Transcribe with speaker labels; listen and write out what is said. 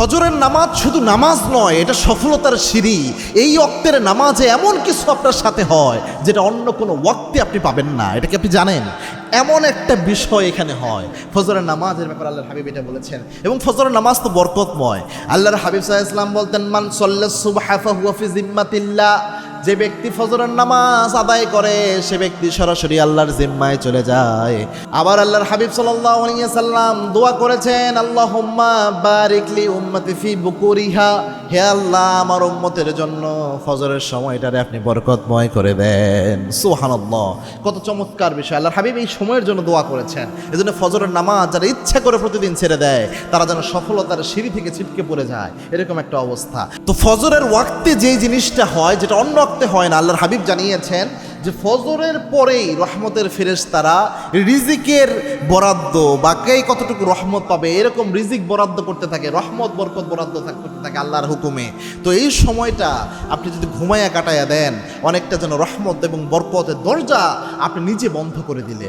Speaker 1: ফজরের নামাজ শুধু নামাজ নয়, এটা সফলতার সিঁড়ি। এই ওয়াক্তের নামাজে এমন কিছু আপনার সাথে হয় যেটা অন্য কোনো ওয়াক্তে আপনি পাবেন না। এটা কি আপনি জানেন? এমন একটা বিষয় এখানে হয় ফজরের নামাজের ব্যাপারে আল্লাহর হাবিব এটা বলেছেন। এবং ফজরের নামাজ তো বরকতময়। আল্লাহর হাবিব সাল্লাল্লাহু আলাইহি ওয়াসাল্লাম বলতেন, মান সাল্লাস সুবহা ফাহুয়া ফি জিম্মাতিল্লাহ। যে ব্যক্তি ফজরের নামাজ আদায় করে সে ব্যক্তি সরাসরি আল্লাহর জিম্মায় চলে যায়। আবার আল্লাহর হাবিব সাল্লাল্লাহু আলাইহি ওয়াসাল্লাম দোয়া করেছেন, আল্লাহুম্মা বারিক লি উম্মতি ফি বুকুরিহা। হে আল্লাহ, আমার উম্মতের জন্য ফজরের সময়টারে আপনি বরকতময় করে দেন। সুবহানাল্লাহ, কত চমৎকার বিষয়। আল্লাহর হাবিব এই সময়ের জন্য দোয়া করেছেন। এজন্য ফজরের নামাজ যারা ইচ্ছা করে প্রতিদিন ছেড়ে দেয় তারা যেন সফলতার সিঁড়ি থেকে ছিটকে পড়ে যায়, এরকম একটা অবস্থা। তো ফজরের ওয়াক্তে যেই জিনিসটা হয় যেটা অন্য ওয়াক্তে হয় না, আল্লাহর হাবিব জানিয়েছেন যে ফজরের পরেই রহমতের ফেরেশতারা রিজিকের বরাদ্দ বা কে কতটুকু রহমত পাবে এরকম রিজিক বরাদ্দ করতে থাকে, রহমত বরকত বরাদ্দ করতে থাকে আল্লাহর হুকুমে। তো এই সময়টা আপনি যদি ঘুমাইয়া কাটাইয়া দেন, অনেকটা যেন রহমত এবং বরকতের দরজা আপনি নিজে বন্ধ করে দিলেন।